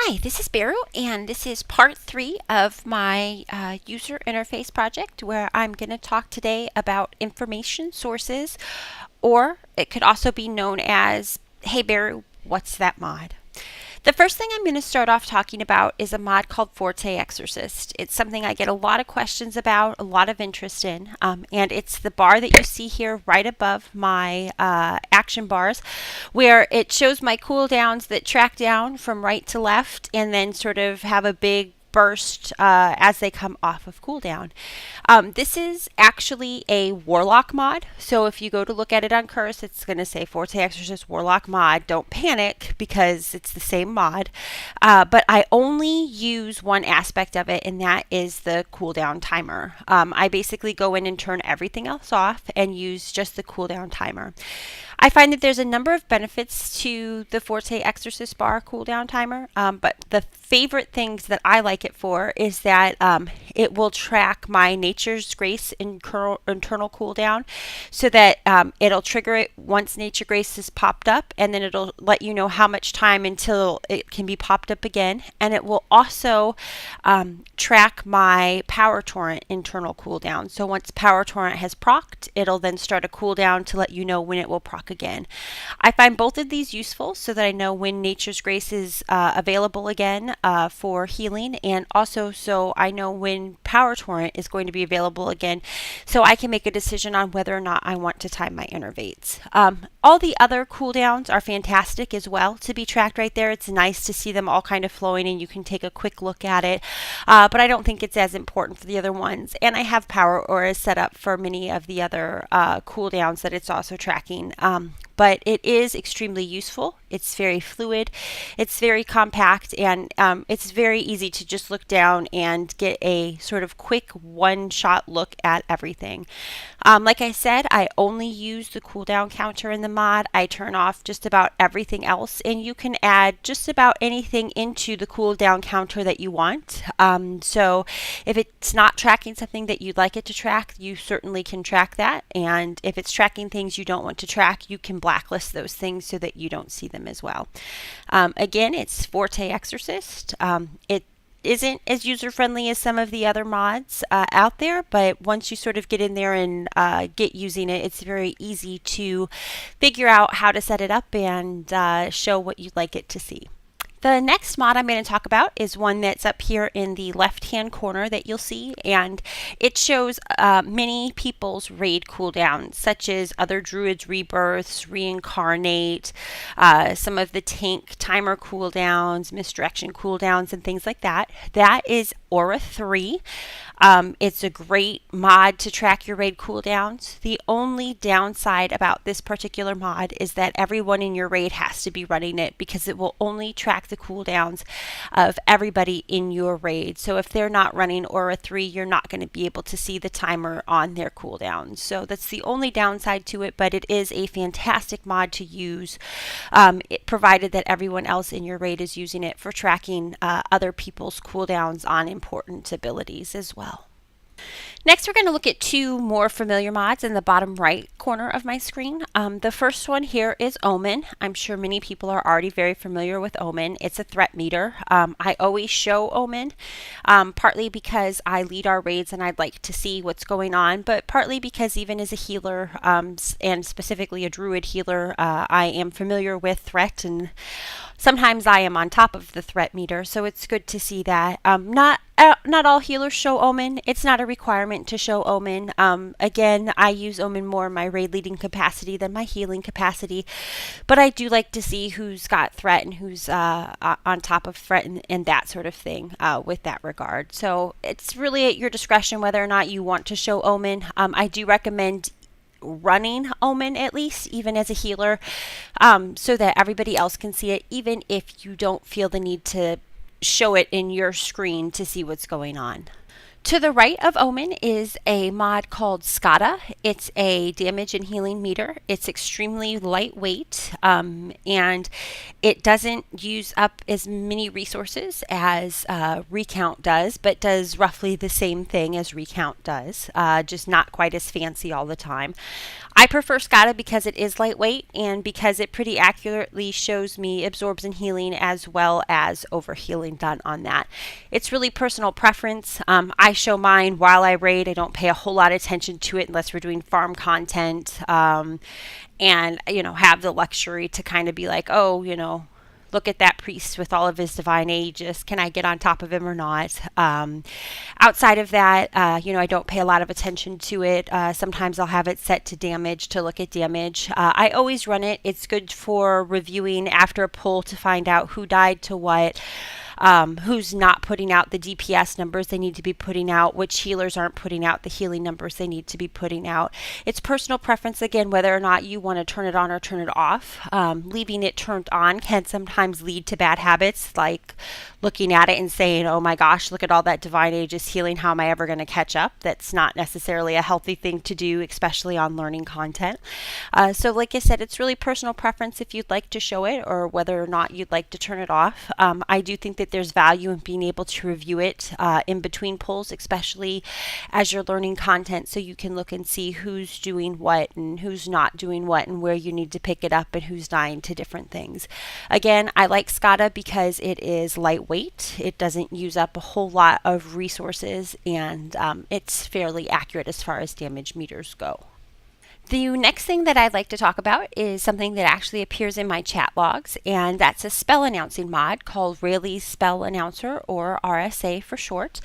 Hi, this is Beru, and this is part 3 of my user interface project where I'm going to talk today about information sources, or it could also be known as, hey Beru, what's that mod? The first thing I'm going to start off talking about is a mod called Forte Exorcist. It's something I get a lot of questions about, a lot of interest in, and it's the bar that you see here right above my action bars, where it shows my cooldowns that track down from right to left and then sort of have a big burst as they come off of cooldown. This is actually a Warlock mod, so if you go to look at it on Curse, it's going to say Forte Exorcist Warlock mod. Don't panic because it's the same mod, but I only use one aspect of it, and that is the cooldown timer. I basically go in and turn everything else off and use just the cooldown timer. I find that there's a number of benefits to the Forte Exorcist bar cooldown timer, but the favorite things that I like it for is that it will track my Nature's Grace internal cooldown, so that it'll trigger it once Nature Grace is popped up, and then it'll let you know how much time until it can be popped up again. And it will also track my Power Torrent internal cooldown. So once Power Torrent has procced, it'll then start a cooldown to let you know when it will proc again. I find both of these useful so that I know when Nature's Grace is available again for healing, and also so I know when Power Torrent is going to be available again, so I can make a decision on whether or not I want to time my innervates. All the other cooldowns are fantastic as well to be tracked right there. It's nice to see them all kind of flowing and you can take a quick look at it, but I don't think it's as important for the other ones. And I have Power Auras set up for many of the other cooldowns that it's also tracking. But it is extremely useful. It's very fluid, it's very compact, and it's very easy to just look down and get a sort of quick one-shot look at everything. Like I said, I only use the cooldown counter in the mod. I turn off just about everything else, and you can add just about anything into the cooldown counter that you want. So if it's not tracking something that you'd like it to track, you certainly can track that. And if it's tracking things you don't want to track, you can blacklist those things so that you don't see them as well. Again, it's Forte Exorcist. It isn't as user-friendly as some of the other mods out there, but once you sort of get in there and get using it, it's very easy to figure out how to set it up and show what you'd like it to see. The next mod I'm going to talk about is one that's up here in the left-hand corner that you'll see, and it shows many people's raid cooldowns, such as other druids' rebirths, reincarnate, some of the tank timer cooldowns, misdirection cooldowns, and things like that. That is Aura 3. It's a great mod to track your raid cooldowns. The only downside about this particular mod is that everyone in your raid has to be running it, because it will only track the cooldowns of everybody in your raid. So if they're not running Aura 3, you're not going to be able to see the timer on their cooldowns. So that's the only downside to it, but it is a fantastic mod to use, provided that everyone else in your raid is using it for tracking other people's cooldowns on important abilities as well. Next, we're going to look at two more familiar mods in the bottom right corner of my screen. The first one here is Omen. I'm sure many people are already very familiar with Omen. It's a threat meter. I always show Omen, partly because I lead our raids and I'd like to see what's going on, but partly because even as a healer, and specifically a druid healer, I am familiar with threat, and sometimes I am on top of the threat meter, so it's good to see that. Not all healers show Omen. It's not a requirement to show Omen. Again, I use Omen more in my raid leading capacity than my healing capacity, but I do like to see who's got threat and who's on top of threat and that sort of thing with that regard. So it's really at your discretion whether or not you want to show Omen. I do recommend running Omen at least, even as a healer, so that everybody else can see it, even if you don't feel the need to show it in your screen to see what's going on. To the right of Omen is a mod called Skada. It's a damage and healing meter. It's extremely lightweight, and it doesn't use up as many resources as Recount does, but does roughly the same thing as Recount does, just not quite as fancy all the time. I prefer Scada because it is lightweight and because it pretty accurately shows me absorbs and healing as well as overhealing done on that. It's really personal preference. I show mine while I raid. I don't pay a whole lot of attention to it unless we're doing farm content, and have the luxury to kind of be like, oh, look at that priest with all of his divine aegis. Can I get on top of him or not? Outside of that, I don't pay a lot of attention to it. Sometimes I'll have it set to damage to look at damage. I always run it. It's good for reviewing after a pull to find out who died to what. Who's not putting out the DPS numbers they need to be putting out, which healers aren't putting out the healing numbers they need to be putting out. It's personal preference, again, whether or not you want to turn it on or turn it off. Leaving it turned on can sometimes lead to bad habits, like looking at it and saying, oh my gosh, look at all that divine aegis healing. How am I ever going to catch up? That's not necessarily a healthy thing to do, especially on learning content. So like I said, it's really personal preference if you'd like to show it or whether or not you'd like to turn it off. I do think that there's value in being able to review it in between pulls, especially as you're learning content, so you can look and see who's doing what and who's not doing what and where you need to pick it up and who's dying to different things. Again, I like Scada because it is lightweight. It doesn't use up a whole lot of resources, and it's fairly accurate as far as damage meters go. The next thing that I'd like to talk about is something that actually appears in my chat logs, and that's a spell announcing mod called Rayleigh's Spell Announcer, or RSA for short.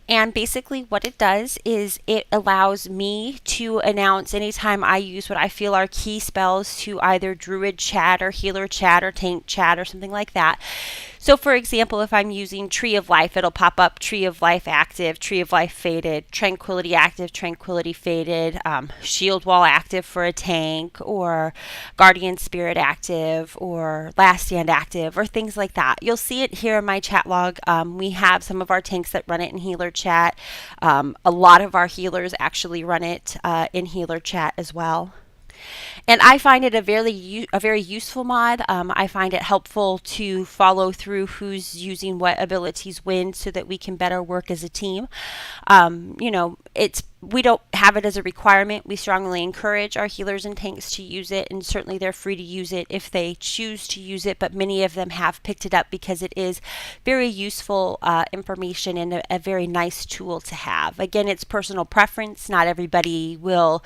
And basically what it does is it allows me to announce anytime I use what I feel are key spells to either druid chat or healer chat or tank chat or something like that. So for example, if I'm using Tree of Life, it'll pop up Tree of Life active, Tree of Life faded, Tranquility active, Tranquility faded, Shield Wall active for a tank, or Guardian Spirit active, or Last Stand active, or things like that. You'll see it here in my chat log. We have some of our tanks that run it in healer chat. A lot of our healers actually run it in healer chat as well. And I find it a very useful mod. I find it helpful to follow through who's using what abilities when, so that we can better work as a team. We don't have it as a requirement. We strongly encourage our healers and tanks to use it, and certainly they're free to use it if they choose to use it, but many of them have picked it up because it is very useful information and a very nice tool to have. Again, it's personal preference. Not everybody will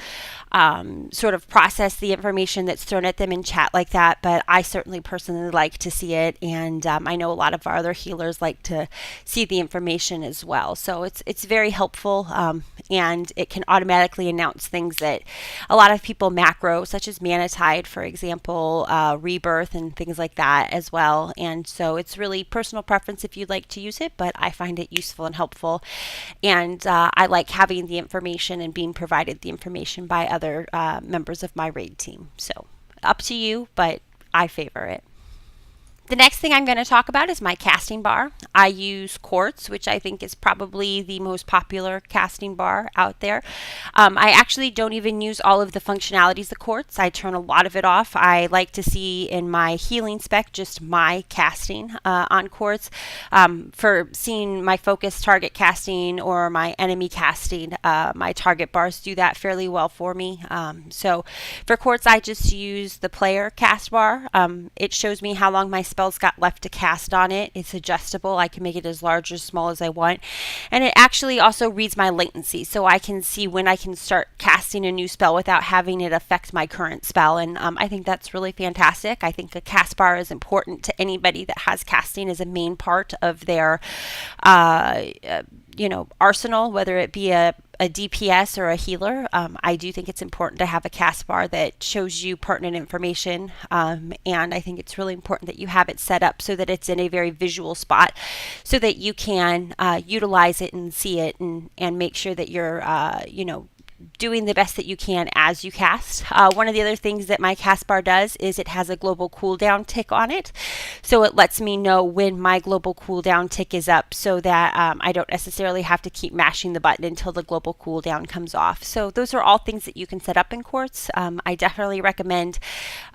sort of process the information that's thrown at them in chat like that, but I certainly personally like to see it, and I know a lot of our other healers like to see the information as well. So it's very helpful, and it can automatically announce things that a lot of people macro, such as Mana Tide, for example, Rebirth, and things like that as well. And so it's really personal preference if you'd like to use it, but I find it useful and helpful, and I like having the information and being provided the information by other members of my raid team. So up to you, but I favor it. The next thing I'm going to talk about is my casting bar. I use Quartz, which I think is probably the most popular casting bar out there. I actually don't even use all of the functionalities of Quartz. I turn a lot of it off. I like to see in my healing spec just my casting on Quartz. For seeing my focus target casting or my enemy casting, my target bars do that fairly well for me. So for Quartz, I just use the player cast bar. It shows me how long my spells got left to cast on it. It's adjustable. I can make it as large or small as I want. And it actually also reads my latency, so I can see when I can start casting a new spell without having it affect my current spell. And I think that's really fantastic. I think a cast bar is important to anybody that has casting as a main part of their arsenal, whether it be a DPS or a healer. I do think it's important to have a cast bar that shows you pertinent information, and I think it's really important that you have it set up so that it's in a very visual spot, so that you can utilize it and see it, and make sure that you're doing the best that you can as you cast. One of the other things that my cast bar does is it has a global cooldown tick on it. So it lets me know when my global cooldown tick is up, so that I don't necessarily have to keep mashing the button until the global cooldown comes off. So those are all things that you can set up in Quartz. I definitely recommend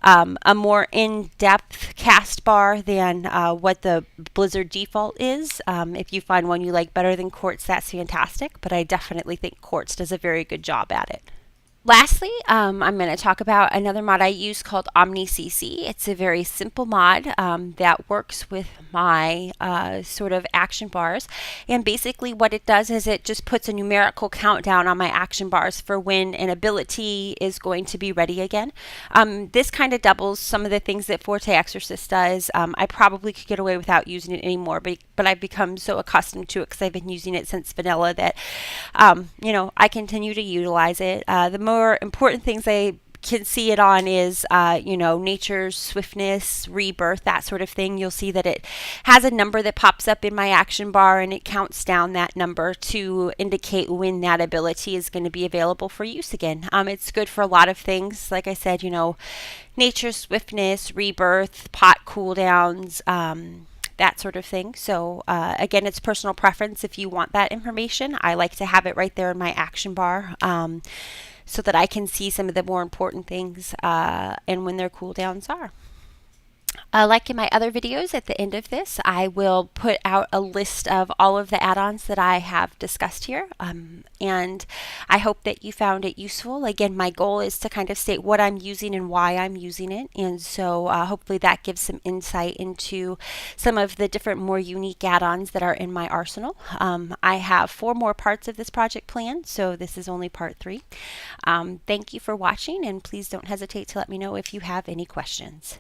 a more in-depth cast bar than what the Blizzard default is. If you find one you like better than Quartz, that's fantastic, but I definitely think Quartz does a very good job at it. Lastly, I'm going to talk about another mod I use called OmniCC. It's a very simple mod that works with my sort of action bars. And basically, what it does is it just puts a numerical countdown on my action bars for when an ability is going to be ready again. This kind of doubles some of the things that Forte Exorcist does. I probably could get away without using it anymore, but I've become so accustomed to it because I've been using it since vanilla that I continue to utilize it. The more important things I can see it on is, nature's swiftness, rebirth, that sort of thing. You'll see that it has a number that pops up in my action bar and it counts down that number to indicate when that ability is going to be available for use again. It's good for a lot of things. Like I said, nature's swiftness, rebirth, pot cooldowns, that sort of thing. So again, it's personal preference if you want that information. I like to have it right there in my action bar so that I can see some of the more important things and when their cooldowns are. Like in my other videos, at the end of this, I will put out a list of all of the add-ons that I have discussed here. And I hope that you found it useful. Again, my goal is to kind of state what I'm using and why I'm using it. And so hopefully that gives some insight into some of the different more unique add-ons that are in my arsenal. I have 4 more parts of this project planned, so this is only part 3. Thank you for watching, and please don't hesitate to let me know if you have any questions.